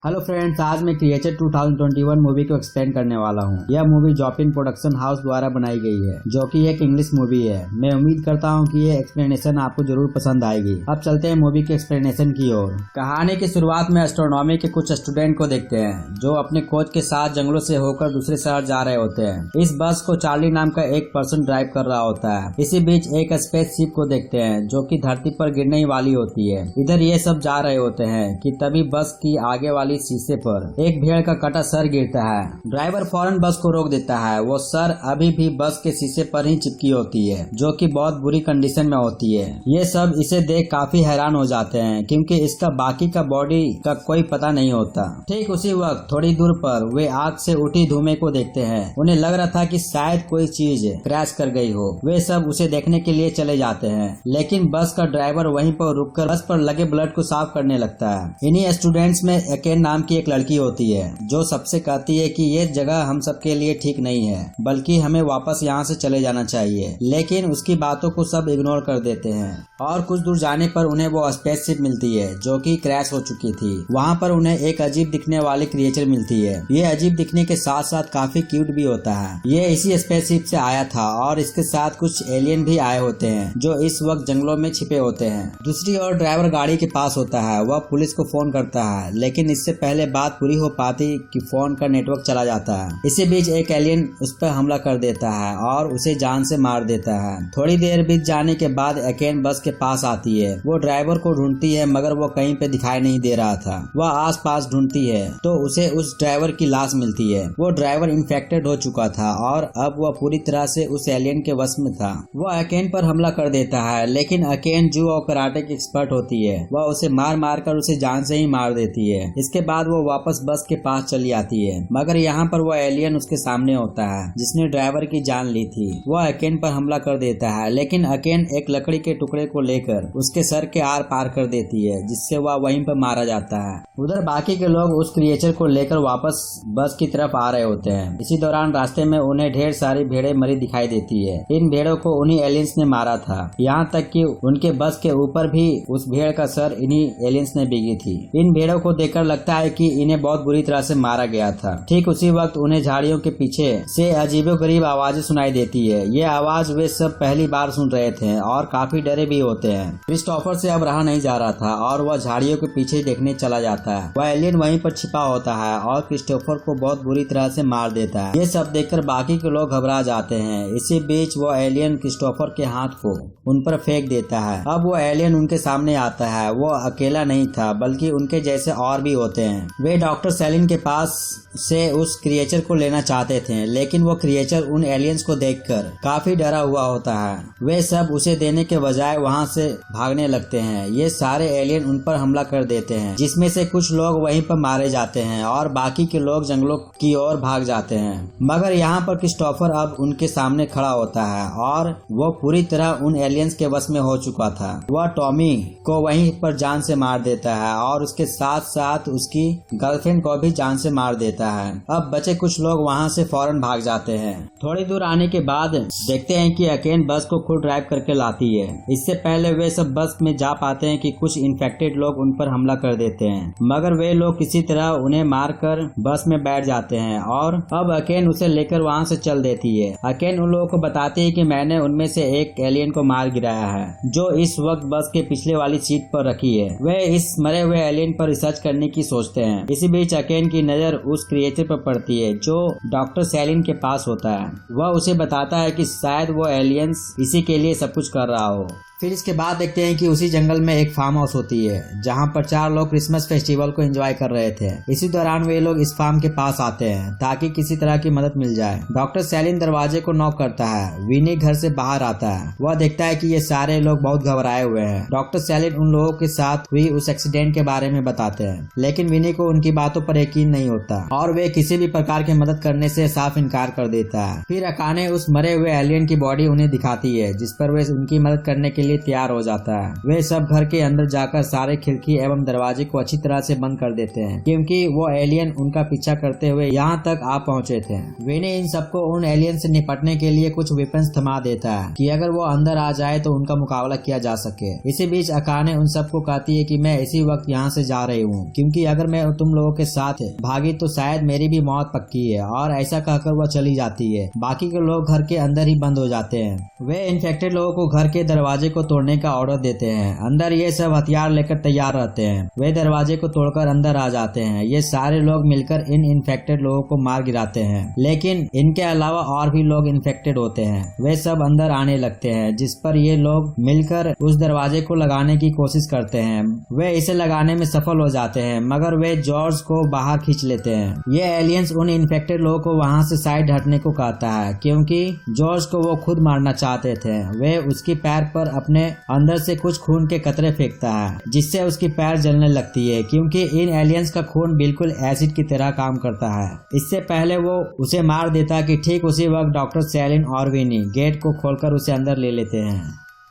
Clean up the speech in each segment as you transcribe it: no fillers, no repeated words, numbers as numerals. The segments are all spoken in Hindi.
हेलो फ्रेंड्स, आज मैं क्रिएचर 2021 मूवी को एक्सप्लेन करने वाला हूँ। यह मूवी जॉपिन प्रोडक्शन हाउस द्वारा बनाई गई है, जो कि एक इंग्लिश मूवी है। मैं उम्मीद करता हूँ कि ये एक्सप्लेनेशन आपको जरूर पसंद आएगी। अब चलते हैं मूवी के एक्सप्लेनेशन की ओर। कहानी की शुरुआत में एस्ट्रोनॉमी के कुछ स्टूडेंट को देखते हैं, जो अपने खोज के साथ जंगलों से होकर दूसरे शहर जा रहे होते हैं। इस बस को चार्ली नाम का एक पर्सन ड्राइव कर रहा होता है। इसी बीच एक स्पेस शिप को देखते हैं, जो कि धरती पर गिरने ही वाली होती है। इधर ये सब जा रहे होते हैं कि तभी बस की आगे वाली शीशे पर एक भेड़ का कटा सर गिरता है। ड्राइवर फौरन बस को रोक देता है। वो सर अभी भी बस के शीशे पर ही चिपकी होती है, जो कि बहुत बुरी कंडीशन में होती है। ये सब इसे देख काफी हैरान हो जाते हैं, क्योंकि इसका बाकी का बॉडी का कोई पता नहीं होता। ठीक उसी वक्त थोड़ी दूर पर वे आग से उठी धुएं को देखते हैं। उन्हें लग रहा था कि शायद कोई चीज क्रैश कर गई हो। वे सब उसे देखने के लिए चले जाते हैं, लेकिन बस का ड्राइवर वहीं पर रुककर बस पर लगे ब्लड को साफ करने लगता है। इन्हीं स्टूडेंट्स में एकेन नाम की एक लड़की होती है, जो सबसे कहती है कि ये जगह हम सबके लिए ठीक नहीं है, बल्कि हमें वापस यहाँ से चले जाना चाहिए। लेकिन उसकी बातों को सब इग्नोर कर देते हैं और कुछ दूर जाने पर उन्हें वो स्पेसशिप मिलती है, जो कि क्रैश हो चुकी थी। वहाँ पर उन्हें एक अजीब दिखने वाली क्रिएचर मिलती है। ये अजीब दिखने के साथ साथ काफी क्यूट भी होता है। ये इसी स्पेसशिप से आया था और इसके साथ कुछ एलियन भी आए होते हैं, जो इस वक्त जंगलों में छिपे होते हैं। दूसरी ओर ड्राइवर गाड़ी के पास होता है। वह पुलिस को फोन करता है, लेकिन इससे पहले बात पूरी हो पाती कि फोन का नेटवर्क चला जाता है। इसी बीच एक एलियन उस पर हमला कर देता है और उसे जान से मार देता है। थोड़ी देर बीत जाने के बाद एकेन बस के पास आती है। वो ड्राइवर को ढूंढती है, मगर वो कहीं पे दिखाई नहीं दे रहा था। वह आस पास ढूंढती है तो उसे उस ड्राइवर की लाश मिलती है। वो ड्राइवर इन्फेक्टेड हो चुका था और अब वह पूरी तरह से उस एलियन के वश में था। वह एकेन पर हमला कर देता है, लेकिन एकेन जू और कराटे की एक्सपर्ट होती है। वह उसे मार मार कर उसे जान से ही मार देती है। इसके बाद वो वापस बस के पास चली आती है, मगर यहाँ पर वो एलियन उसके सामने होता है, जिसने ड्राइवर की जान ली थी। वह अकेन पर हमला कर देता है, लेकिन अकेन एक लकड़ी के टुकड़े को लेकर उसके सर के आर पार कर देती है, जिससे वह वहीं पर मारा जाता है। उधर बाकी के लोग उस क्रिएचर को लेकर वापस बस की तरफ आ रहे होते हैं। इसी दौरान रास्ते में उन्हें ढेर सारी भेड़ें मरी दिखाई देती है। इन भेड़ों को उन्हीं एलियंस ने मारा था। यहाँ तक कि उनके बस के ऊपर भी उस भेड़ का सर इन्हीं एलियंस ने बीगी थी। इन भेड़ों को देखकर लगता है कि इन्हें बहुत बुरी तरह से मारा गया था। ठीक उसी वक्त उन्हें झाड़ियों के पीछे से अजीबोगरीब आवाजें सुनाई देती है। ये आवाज वे सब पहली बार सुन रहे थे और काफी डरे भी होते हैं। क्रिस्टोफर से अब रहा नहीं जा रहा था और वह झाड़ियों के पीछे देखने चला जाता है। वह एलियन वहीं पर छिपा होता है और क्रिस्टोफर को बहुत बुरी तरह से मार देता है। ये सब देखकर बाकी के लोग घबरा जाते हैं। इसी बीच वो एलियन क्रिस्टोफर के हाथ को उन पर फेंक देता है। अब वो एलियन उनके सामने आता है। वो अकेला नहीं था, बल्कि उनके जैसे और भी होते हैं। वे डॉक्टर सेलिन के पास से उस क्रिएचर को लेना चाहते थे, लेकिन वो क्रिएचर उन एलियंस को देखकर काफी डरा हुआ होता है। वे सब उसे देने के बजाय वहां से भागने लगते हैं। ये सारे एलियन उन पर हमला कर देते हैं, जिसमें से कुछ लोग वहीं पर मारे जाते हैं और बाकी के लोग जंगलों की ओर भाग जाते हैं। मगर यहाँ पर क्रिस्टोफर अब उनके सामने खड़ा होता है और वो पूरी तरह उन एलियंस के वश में हो चुका था। वह टॉमी को वहीं पर जान से मार देता है और उसके साथ साथ उसकी गर्लफ्रेंड को भी जान से मार देता है। अब बचे कुछ लोग वहां से फौरन भाग जाते हैं। थोड़ी दूर आने के बाद देखते हैं कि अकेन बस को खुद ड्राइव करके लाती है। इससे पहले वे सब बस में जा पाते हैं कि कुछ इन्फेक्टेड लोग उन पर हमला कर देते हैं, मगर वे लोग किसी तरह उन्हें मारकर बस में बैठ जाते हैं और अब अकेन उसे लेकर वहां से चल देती है। अकेन उन लोगों को बताती है कि मैंने उनमें से एक एलियन को मार गिराया है, जो इस वक्त बस के पिछले वाली सीट पर रखी है। वे इस मरे हुए एलियन पर रिसर्च करने की सोचते हैं। इसी बीच अकेन की नजर उस क्रिएचर पर पड़ती है, जो डॉक्टर सेलिन के पास होता है। वह उसे बताता है कि शायद वो एलियंस इसी के लिए सब कुछ कर रहा हो। फिर इसके बाद देखते हैं कि उसी जंगल में एक फार्म हाउस होती है, जहाँ पर 4 लोग क्रिसमस फेस्टिवल को एंजॉय कर रहे थे। इसी दौरान वे लोग इस फार्म के पास आते हैं ताकि किसी तरह की मदद मिल जाए। डॉक्टर सेलिन दरवाजे को नॉक करता है। विनी घर से बाहर आता है। वह देखता है कि ये सारे लोग बहुत घबराए हुए हैं। डॉक्टर सेलिन उन लोगों के साथ हुई उस एक्सीडेंट के बारे में बताते हैं, लेकिन विनी को उनकी बातों पर यकीन नहीं होता और वे किसी भी प्रकार की मदद करने से साफ इनकार कर देता है। फिर अकाने उस मरे हुए एलियन की बॉडी उन्हें दिखाती है, जिस पर वे उनकी मदद करने के लिए तैयार हो जाता है। वे सब घर के अंदर जाकर सारे खिड़की एवं दरवाजे को अच्छी तरह से बंद कर देते हैं, क्योंकि वो एलियन उनका पीछा करते हुए यहाँ तक आ पहुँचे थे। विनी इन सबको उन एलियन से निपटने के लिए कुछ वेपन्स थमा देता है कि अगर वो अंदर आ जाए तो उनका मुकाबला किया जा सके। इसी बीच अकाने उन सबको कहती है कि मैं इसी वक्त यहाँ से जा रही हूँ, क्योंकि अगर मैं तुम लोगों के साथ भागी तो शायद मेरी भी मौत पक्की है। और ऐसा कहकर वो चली जाती है। बाकी के लोग घर के अंदर ही बंद हो जाते हैं। वे इन्फेक्टेड लोगों को घर के दरवाजे को तोड़ने का ऑर्डर देते हैं। अंदर ये सब हथियार लेकर तैयार रहते हैं। वे दरवाजे को तोड़कर अंदर आ जाते हैं। ये सारे लोग मिलकर इन इन्फेक्टेड लोगों को मार गिराते हैं, लेकिन इनके अलावा और भी लोग इन्फेक्टेड होते हैं। वे सब अंदर आने लगते हैं, जिस पर ये लोग मिलकर उस दरवाजे को लगाने की कोशिश करते हैं। वे इसे लगाने में सफल हो जाते हैं, मगर वे जॉर्ज को बाहर खींच लेते हैं। ये एलियंस उन इन्फेक्टेड लोगों को वहाँ से साइड हटने को कहता है, क्योंकि जॉर्ज को वो खुद मारना चाहते थे। वे उसकी पैर पर अपने अंदर से कुछ खून के कतरे फेंकता है, जिससे उसकी पैर जलने लगती है, क्योंकि इन एलियंस का खून बिल्कुल एसिड की तरह काम करता है। इससे पहले वो उसे मार देता कि ठीक उसी वक्त डॉक्टर सैलिन और विनी गेट को खोलकर उसे अंदर ले लेते हैं।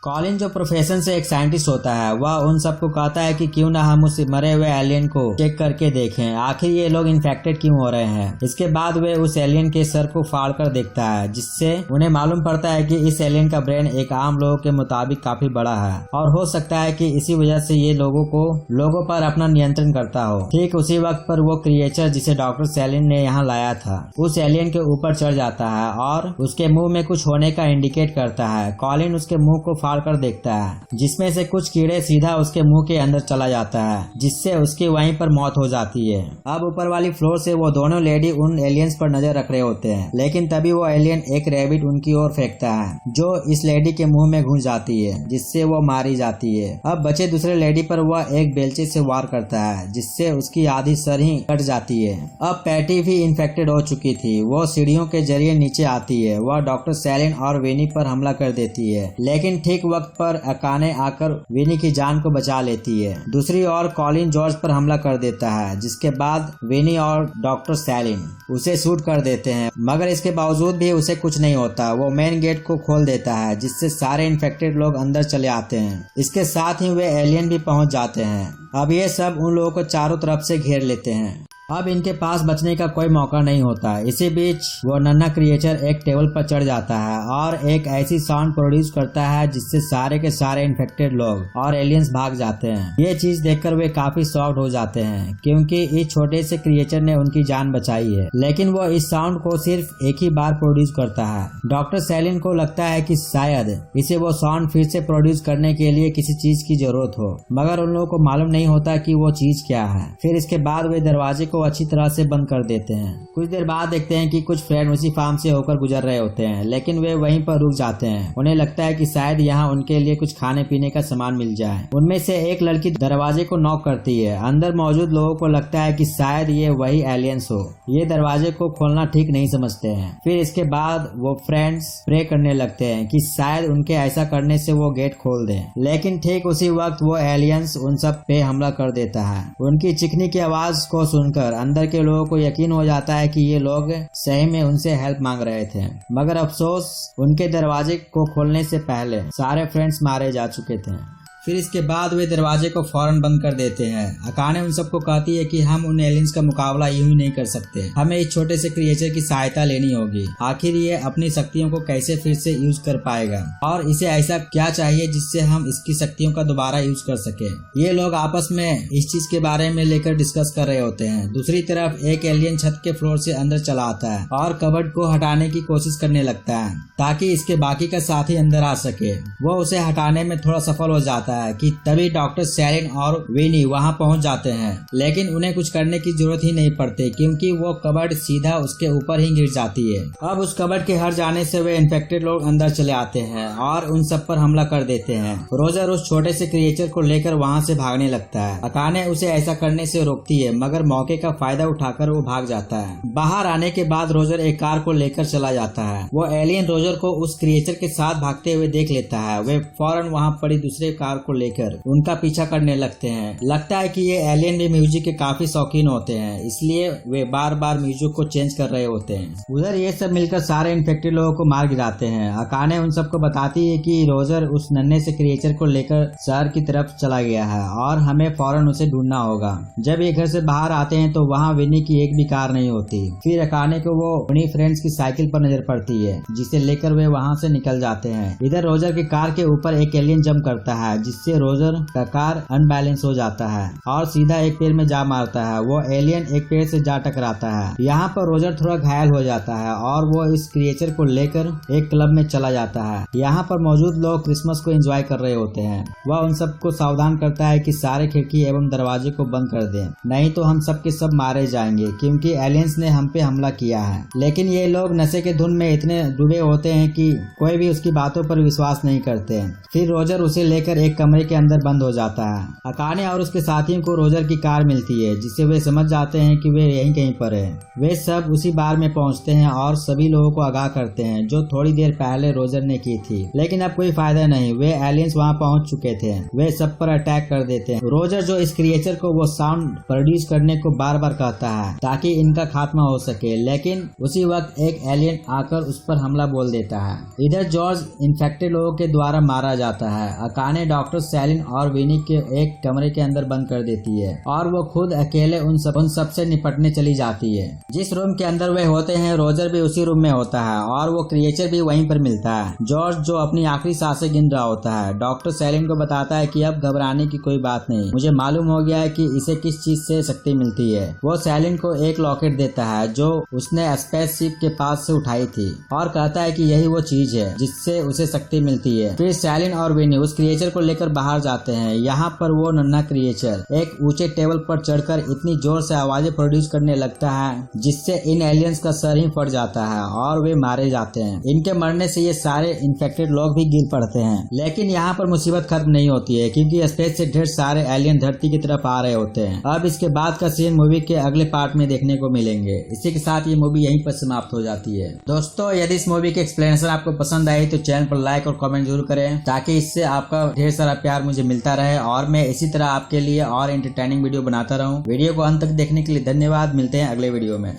कॉलिन जो प्रोफेशन से एक साइंटिस्ट होता है, वह उन सबको कहता है कि क्यों ना हम उस मरे हुए एलियन को चेक करके देखें, आखिर ये लोग इन्फेक्टेड क्यों हो रहे हैं। इसके बाद वे उस एलियन के सर को फाड़कर देखता है, जिससे उन्हें मालूम पड़ता है कि इस एलियन का ब्रेन एक आम लोगों के मुताबिक काफी बड़ा है, और हो सकता है कि इसी वजह से ये लोगों पर अपना नियंत्रण करता हो। ठीक उसी वक्त पर वो क्रिएचर जिसे डॉक्टर सैलिन ने यहाँ लाया था, उस एलियन के ऊपर चढ़ जाता है और उसके मुंह में कुछ होने का इंडिकेट करता है। कॉलिन उसके मुंह को फाड़ कर देखता है, जिसमें से कुछ कीड़े सीधा उसके मुंह के अंदर चला जाता है, जिससे उसकी वहीं पर मौत हो जाती है। अब ऊपर वाली फ्लोर से वो दोनों लेडी उन एलियंस पर नजर रख रहे होते हैं, लेकिन तभी वो एलियन एक रैबिट उनकी ओर फेंकता है, जो इस लेडी के मुंह में घुस जाती है, जिससे वो मारी जाती है। अब बचे दूसरे लेडी पर वह एक बेलचे से वार करता है, जिससे उसकी आधी सर ही कट जाती है। अब पैटी भी इन्फेक्टेड हो चुकी थी। वो सीढ़ियों के जरिए नीचे आती है। वह डॉक्टर सैलिन और विनी पर हमला कर देती है, लेकिन ठीक वक्त पर अकाने आकर विनी की जान को बचा लेती है। दूसरी ओर कॉलिन जॉर्ज पर हमला कर देता है, जिसके बाद विनी और डॉक्टर सैलिन उसे शूट कर देते हैं, मगर इसके बावजूद भी उसे कुछ नहीं होता। वो मेन गेट को खोल देता है, जिससे सारे इन्फेक्टेड लोग अंदर चले आते हैं। इसके साथ ही वे एलियन भी पहुंच जाते हैं। अब ये सब उन लोगों को चारों तरफ से घेर लेते हैं। अब इनके पास बचने का कोई मौका नहीं होता। इसी बीच वो नन्हा क्रिएचर एक टेबल पर चढ़ जाता है और एक ऐसी साउंड प्रोड्यूस करता है, जिससे सारे के सारे इन्फेक्टेड लोग और एलियंस भाग जाते हैं। ये चीज देखकर वे काफी शॉक्ड हो जाते हैं, क्योंकि इस छोटे से क्रिएचर ने उनकी जान बचाई है, लेकिन वो इस साउंड को सिर्फ एक ही बार प्रोड्यूस करता है। डॉक्टर सैलिन को लगता है कि शायद इसे वो साउंड फिर से प्रोड्यूस करने के लिए किसी चीज की जरूरत हो, मगर उन लोगों को मालूम नहीं होता कि वो चीज क्या है। फिर इसके बाद वे दरवाजे को अच्छी तरह से बंद कर देते हैं। कुछ देर बाद देखते हैं कि कुछ फ्रेंड उसी फार्म से होकर गुजर रहे होते हैं, लेकिन वे वहीं पर रुक जाते हैं। उन्हें लगता है कि शायद यहाँ उनके लिए कुछ खाने पीने का सामान मिल जाए। उनमें से एक लड़की दरवाजे को नॉक करती है। अंदर मौजूद लोगों को लगता है कि शायद ये वही एलियंस हो। ये दरवाजे को खोलना ठीक नहीं समझते हैं। फिर इसके बाद वो फ्रेंड्स प्रे करने लगते हैं कि शायद उनके ऐसा करने से वो गेट खोल दें, लेकिन ठीक उसी वक्त वो एलियंस उन सब पे हमला कर देता है। उनकी चिखनी की आवाज को सुनकर अंदर के लोगों को यकीन हो जाता है कि ये लोग सही में उनसे हेल्प मांग रहे थे, मगर अफसोस उनके दरवाजे को खोलने से पहले सारे फ्रेंड्स मारे जा चुके थे। फिर इसके बाद वे दरवाजे को फौरन बंद कर देते हैं। अकाने उन सबको कहती है कि हम उन एलियंस का मुकाबला यूं ही नहीं कर सकते, हमें इस छोटे से क्रिएचर की सहायता लेनी होगी। आखिर ये अपनी शक्तियों को कैसे फिर से यूज कर पाएगा, और इसे ऐसा क्या चाहिए जिससे हम इसकी शक्तियों का दोबारा यूज कर सके। ये लोग आपस में इस चीज के बारे में लेकर डिस्कस कर रहे होते हैं। दूसरी तरफ एक एलियन छत के फ्लोर से अंदर चला आता है और कबर्ड को हटाने की कोशिश करने लगता है, ताकि इसके बाकी का साथी अंदर आ सके। वो उसे हटाने में थोड़ा सफल हो जाता है कि तभी डॉक्टर सैलिन और विनी वहां पहुंच जाते हैं, लेकिन उन्हें कुछ करने की जरूरत ही नहीं पड़ती, क्योंकि वो कबर्ड सीधा उसके ऊपर ही गिर जाती है। अब उस कबर्ड के हट जाने से वे इन्फेक्टेड लोग अंदर चले आते हैं और उन सब पर हमला कर देते हैं। रोजर उस छोटे से क्रिएचर को लेकर वहां से भागने लगता है। अकाने उसे ऐसा करने से रोकती है, मगर मौके का फायदा उठाकर वो भाग जाता है। बाहर आने के बाद रोजर एक कार को लेकर चला जाता है। वो एलियन रोजर को उस क्रिएचर के साथ भागते हुए देख लेता है। वे फौरन वहाँ पड़ी दूसरे कार को लेकर उनका पीछा करने लगते हैं। लगता है कि ये एलियन भी म्यूजिक के काफी शौकीन होते हैं, इसलिए वे बार बार म्यूजिक को चेंज कर रहे होते हैं। उधर ये सब मिलकर सारे इन्फेक्टेड लोगों को मार गिराते हैं। अकाने उन सबको बताती है कि रोजर उस नन्हे से क्रिएचर को लेकर शहर की तरफ चला गया है और हमें फौरन उसे ढूंढना होगा। जब ये घर से बाहर आते हैं तो वहाँ विनी की एक भी कार नहीं होती। फिर अकाने को वो अपनी फ्रेंड्स की साइकिल पर नजर पड़ती है, जिसे लेकर वे वहाँ से निकल जाते हैं। इधर रोजर की कार के ऊपर एक एलियन जंप करता है, जिससे रोजर का कार अनबैलेंस हो जाता है और सीधा एक पेड़ में जा मारता है। वो एलियन एक पेड़ से जा टकराता है। यहाँ पर रोजर थोड़ा घायल हो जाता है और वो इस क्रिएचर को लेकर एक क्लब में चला जाता है। यहाँ पर मौजूद लोग क्रिसमस को एंजॉय कर रहे होते हैं। वह उन सबको सावधान करता है कि सारे खिड़की एवं दरवाजे को बंद कर दें, नहीं तो हम सब के सब मारे जाएंगे, क्योंकि एलियंस ने हम पे हमला किया है। लेकिन ये लोग नशे के धुन में इतने डूबे होते हैं कि कोई भी उसकी बातों पर विश्वास नहीं करते। फिर रोजर उसे लेकर एक कमरे के अंदर बंद हो जाता है। अकाने और उसके साथियों को रोजर की कार मिलती है, जिससे वे समझ जाते हैं कि वे यहीं कहीं पर है। वे सब उसी बार में पहुंचते हैं और सभी लोगों को आगाह करते हैं, जो थोड़ी देर पहले रोजर ने की थी। लेकिन अब कोई फायदा नहीं, वे एलियंस वहां पहुंच चुके थे। वे सब पर अटैक कर देते हैं। रोजर जो इस क्रिएचर को वो साउंड प्रोड्यूस करने को बार बार कहता है ताकि इनका खात्मा हो सके, लेकिन उसी वक्त एक एलियन आकर उस पर हमला बोल देता है। इधर जॉर्ज इन्फेक्टेड लोगों के द्वारा मारा जाता है। अकाने डॉक्टर सैलिन और विनी के एक कमरे के अंदर बंद कर देती है और वो खुद अकेले उन सब से निपटने चली जाती है। जिस रूम के अंदर वे होते हैं, रोजर भी उसी रूम में होता है और वो क्रिएचर भी वहीं पर मिलता है। जॉर्ज जो अपनी आखिरी सांसें गिन रहा होता है, डॉक्टर सैलिन को बताता है कि अब घबराने की कोई बात नहीं, मुझे मालूम हो गया है कि इसे किस चीज से शक्ति मिलती है। वो सैलिन को एक लॉकेट देता है जो उसने स्पेसशिप के पास से उठाई थी और कहता है कि यही वो चीज है जिससे उसे शक्ति मिलती है। फिर सैलिन और विनी उस क्रिएचर को लेकर बाहर जाते हैं। यहाँ पर वो नन्हा क्रिएचर एक ऊंचे टेबल पर चढ़कर इतनी जोर से आवाजें प्रोड्यूस करने लगता है, जिससे इन एलियंस का सर ही फट जाता है और वे मारे जाते हैं। इनके मरने से ये सारे इन्फेक्टेड लोग भी गिर पड़ते हैं। लेकिन यहाँ पर मुसीबत खत्म नहीं होती है, क्योंकि स्पेस से ढेर सारे एलियन धरती की तरफ आ रहे होते हैं। अब इसके बाद का सीन मूवी के अगले पार्ट में देखने को मिलेंगे। इसी के साथ ये मूवी यहीं पर समाप्त हो जाती है। दोस्तों, यदि इस मूवी की एक्सप्लेनेशन आपको पसंद आई तो चैनल पर लाइक और कमेंट जरूर करें, ताकि इससे आपका ढेर सारा प्यार मुझे मिलता रहे और मैं इसी तरह आपके लिए और एंटरटेनिंग वीडियो बनाता रहूं। वीडियो को अंत तक देखने के लिए धन्यवाद। मिलते हैं अगले वीडियो में।